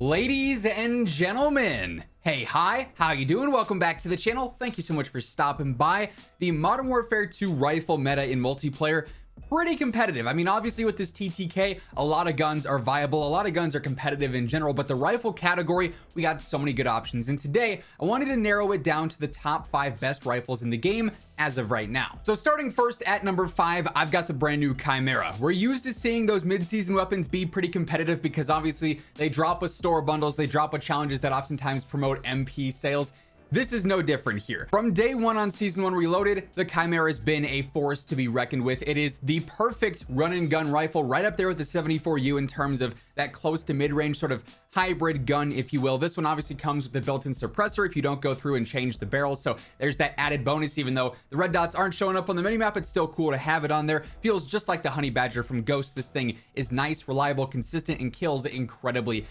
Ladies and gentlemen, hey, hi, how you doing? Welcome back to the channel. Thank you so much for stopping by. The Modern Warfare 2 rifle meta in multiplayer, pretty competitive. I mean, obviously with this TTK, a lot of guns are viable, a lot of guns are competitive in general, but the rifle category, we got so many good options. And today, I wanted to narrow it down to the top 5 best rifles in the game as of right now. So starting first at number 5, I've got the brand new Chimera. We're used to seeing those mid-season weapons be pretty competitive because obviously they drop with store bundles, they drop with challenges that oftentimes promote MP sales. This is no different here. From day one on Season 1 Reloaded, the Chimera has been a force to be reckoned with. It is the perfect run and gun rifle, right up there with the 74U in terms of that close to mid-range sort of hybrid gun, if you will. This one obviously comes with the built-in suppressor if you don't go through and change the barrels, so there's that added bonus. Even though the red dots aren't showing up on the minimap, it's still cool to have it on there. Feels just like the Honey Badger from Ghost. This thing is nice, reliable, consistent, and kills incredibly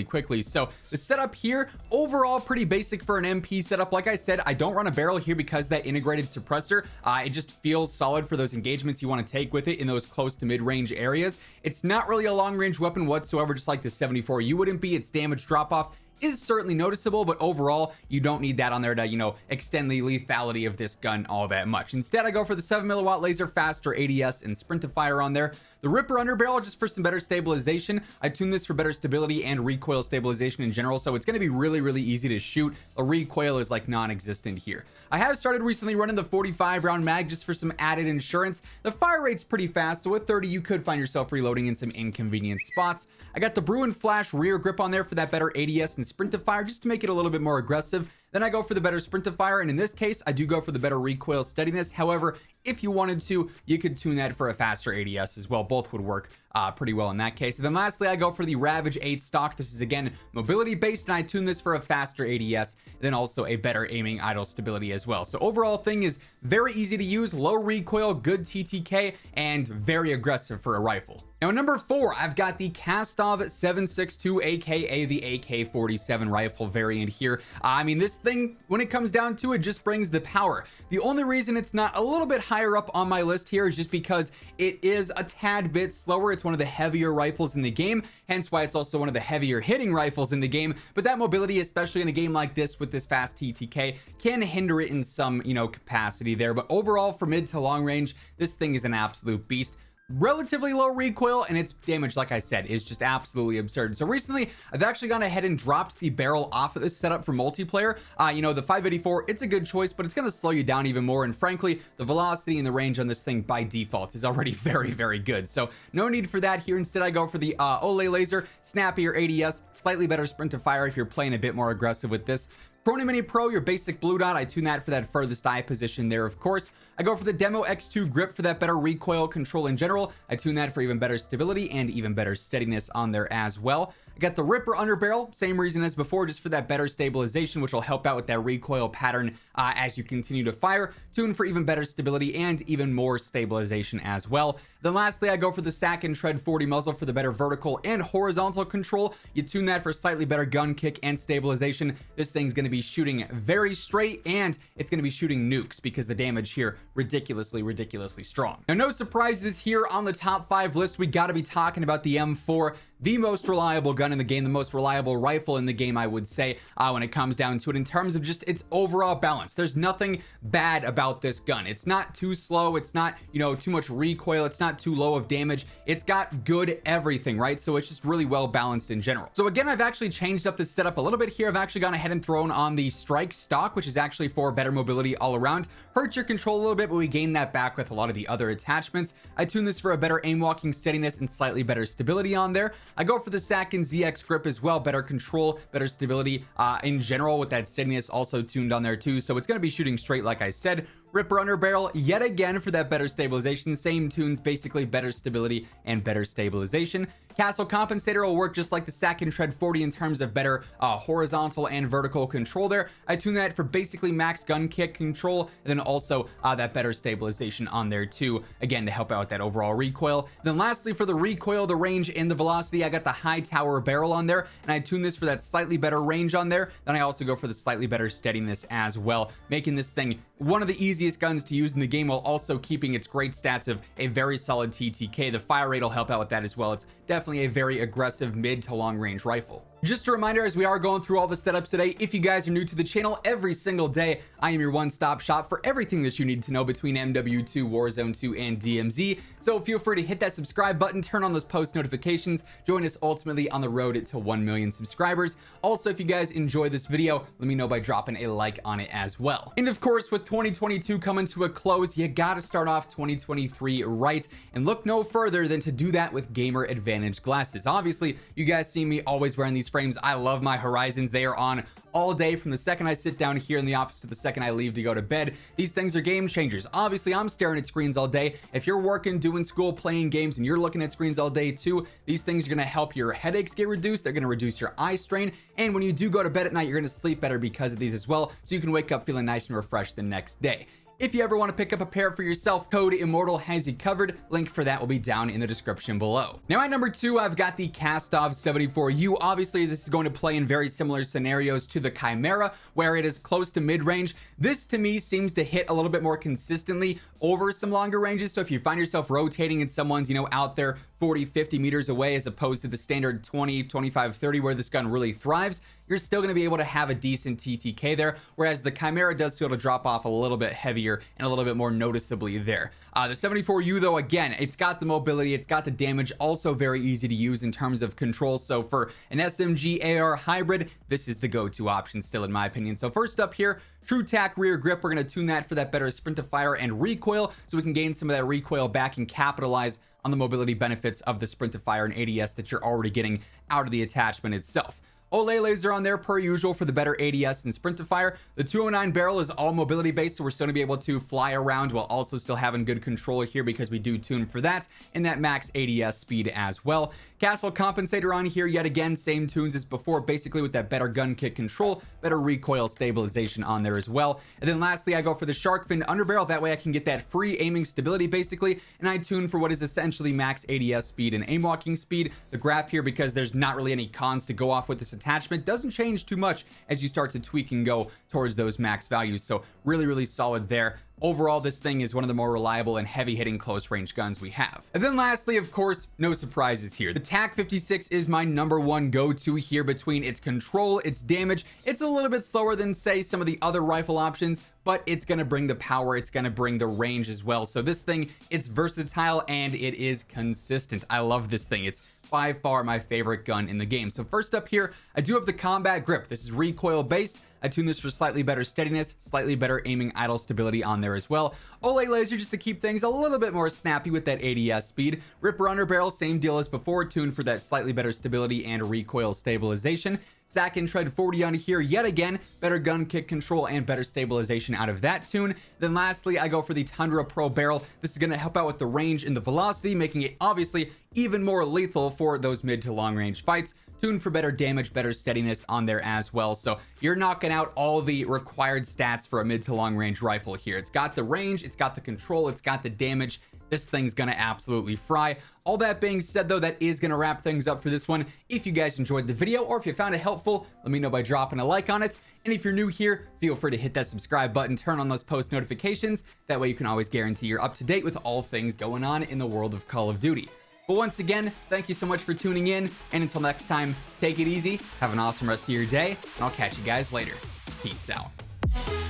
quickly. So the setup here, overall pretty basic for an MP setup. Like I said, I don't run a barrel here because that integrated suppressor, it just feels solid for those engagements you want to take with it in those close to mid-range areas. It's not really a long-range weapon whatsoever, just like the 74U wouldn't be. Its damage drop-off is certainly noticeable, but overall you don't need that on there to, you know, extend the lethality of this gun all that much. Instead, I go for the 7mm laser, faster ADS, and sprint to fire on there. The Ripper underbarrel just for some better stabilization. I tune this for better stability and recoil stabilization in general, so it's going to be really easy to shoot. The recoil is like non-existent here. I have started recently running the 45 round mag just for some added insurance. The fire rate's pretty fast, so with 30 you could find yourself reloading in some inconvenient spots. I got the Bruin Flash rear grip on there for that better ADS and sprint to fire just to make it a little bit more aggressive. Then I go for the better sprint to fire, and in this case I do go for the better recoil steadiness. However, if you wanted to, you could tune that for a faster ADS as well. Both would work pretty well in that case. And then lastly, I go for the Ravage 8 stock. This is again mobility based, and I tune this for a faster ADS, then also a better aiming idle stability as well. So overall thing is very easy to use, low recoil, good TTK, and very aggressive for a rifle. Now at number 4, I've got the Kastov 7.62, aka the AK-47 rifle variant here. I mean, this thing, when it comes down to it, just brings the power. The only reason it's not a little bit higher up on my list here is just because it is a tad bit slower. It's one of the heavier rifles in the game, hence why it's also one of the heavier hitting rifles in the game. But that mobility, especially in a game like this with this fast TTK, can hinder it in some, you know, capacity there. But overall, for mid to long range, this thing is an absolute beast. Relatively low recoil, and its damage, like I said, is just absolutely absurd. So recently I've actually gone ahead and dropped the barrel off of this setup for multiplayer. You know, the 584, it's a good choice, but it's going to slow you down even more, and frankly the velocity and the range on this thing by default is already very good, so no need for that here. Instead I go for the Olay laser, snappier ADS, slightly better sprint to fire if you're playing a bit more aggressive with this. Chrono Mini Pro, your basic blue dot, I tune that for that furthest eye position there, of course. I go for the Demo X2 grip for that better recoil control in general. I tune that for even better stability and even better steadiness on there as well. I got the Ripper underbarrel, same reason as before, just for that better stabilization, which will help out with that recoil pattern as you continue to fire. Tune for even better stability and even more stabilization as well. Then lastly, I go for the Sack and Tread 40 muzzle for the better vertical and horizontal control. You tune that for slightly better gun kick and stabilization. This thing's going to be shooting very straight, and it's going to be shooting nukes because the damage here ridiculously strong. Now, no surprises here on the top 5 list. We got to be talking about the M4, the most reliable gun in the game, the most reliable rifle in the game, I would say, when it comes down to it in terms of just its overall balance. There's nothing bad about this gun. It's not too slow, it's not, you know, too much recoil, it's not too low of damage. It's got good everything, right? So it's just really well balanced in general. So again, I've actually changed up this setup a little bit here. I've actually gone ahead and thrown on the Strike stock, which is actually for better mobility all around. Hurts your control a little bit, but we gain that back with a lot of the other attachments. I tune this for a better aim walking steadiness and slightly better stability on there. I go for the Sack and ZX grip as well, better control, better stability in general, with that steadiness also tuned on there too. So it's going to be shooting straight, like I said. Ripper underbarrel yet again for that better stabilization, same tunes, basically better stability and better stabilization. Castle compensator will work just like the Sack and Tread 40 in terms of better horizontal and vertical control there. I tune that for basically max gun kick control, and then also that better stabilization on there too, again to help out with that overall recoil. Then lastly, for the recoil, the range, and the velocity, I got the high tower barrel on there, and I tune this for that slightly better range on there. Then I also go for the slightly better steadiness as well, making this thing one of the easiest guns to use in the game while also keeping its great stats of a very solid TTK. The fire rate will help out with that as well. It's definitely a very aggressive mid to long range rifle. Just a reminder, as we are going through all the setups today, if you guys are new to the channel, every single day I am your one-stop shop for everything that you need to know between MW2, Warzone 2, and DMZ. So feel free to hit that subscribe button, turn on those post notifications, join us ultimately on the road to 1 million subscribers. Also, if you guys enjoy this video, let me know by dropping a like on it as well. And of course, with 2022 coming to a close, you gotta start off 2023 right, and look no further than to do that with gamer advantage glasses. Obviously, you guys see me always wearing these frames. I love my Horizons. They are on all day from the second I sit down here in the office to the second I leave to go to bed. These things are game changers. Obviously, I'm staring at screens all day. If you're working, doing school, playing games, and you're looking at screens all day too, these things are gonna help your headaches get reduced. They're gonna reduce your eye strain. And when you do go to bed at night, you're gonna sleep better because of these as well. So you can wake up feeling nice and refreshed the next day. If you ever want to pick up a pair for yourself, COD MWII has you covered. Link for that will be down in the description below. Now at number 2, I've got the Kastov 74U. Obviously, this is going to play in very similar scenarios to the Chimera, where it is close to mid-range. This to me seems to hit a little bit more consistently over some longer ranges. So if you find yourself rotating and someone's, out there 40, 50 meters away, as opposed to the standard 20, 25, 30, where this gun really thrives, you're still going to be able to have a decent TTK there, whereas the Chimera does feel to drop off a little bit heavier and a little bit more noticeably there. The 74U though, again, it's got the mobility, it's got the damage, also very easy to use in terms of control. So for an SMG AR hybrid, this is the go-to option still in my opinion. So first up here, True Tack rear grip. We're going to tune that for that better sprint to fire and recoil, so we can gain some of that recoil back and capitalize on the mobility benefits of the sprint to fire and ADS that you're already getting out of the attachment itself. Olay laser on there per usual for the better ADS and sprint to fire. The 209 barrel is all mobility based, so we're still gonna be able to fly around while also still having good control here because we do tune for that, and that max ADS speed as well. Castle compensator on here, yet again, same tunes as before, basically with that better gun kick control, better recoil stabilization on there as well. And then lastly, I go for the shark fin underbarrel. That way I can get that free aiming stability basically, and I tune for what is essentially max ADS speed and aim walking speed. The graph here, because there's not really any cons to go off with this attachment, doesn't change too much as you start to tweak and go towards those max values. So really solid there. Overall, this thing is one of the more reliable and heavy hitting close range guns we have. And then lastly, of course, no surprises here. The TAC 56 is my number one go-to here between its control, its damage. It's a little bit slower than say some of the other rifle options, but it's gonna bring the power, it's gonna bring the range as well. So this thing, it's versatile and it is consistent. I love this thing. It's by far my favorite gun in the game. So first up here, I do have the combat grip. This is recoil based. I tune this for slightly better steadiness, slightly better aiming idle stability on there as well. Olay laser just to keep things a little bit more snappy with that ADS speed. Ripper underbarrel, same deal as before, tuned for that slightly better stability and recoil stabilization. Sack and tread 40 on here, yet again, better gun kick control and better stabilization out of that tune. Then lastly, I go for the Tundra Pro barrel. This is going to help out with the range and the velocity, making it obviously even more lethal for those mid to long range fights. Tuned for better damage, better steadiness on there as well. So you're knocking out all the required stats for a mid to long range rifle here. It's got the range, it's got the control, it's got the damage. This thing's gonna absolutely fry. All that being said though, that is gonna wrap things up for this one. If you guys enjoyed the video or if you found it helpful, let me know by dropping a like on it. And if you're new here, feel free to hit that subscribe button, turn on those post notifications. That way you can always guarantee you're up to date with all things going on in the world of Call of Duty. But once again, thank you so much for tuning in, and until next time, take it easy, have an awesome rest of your day, and I'll catch you guys later. Peace out.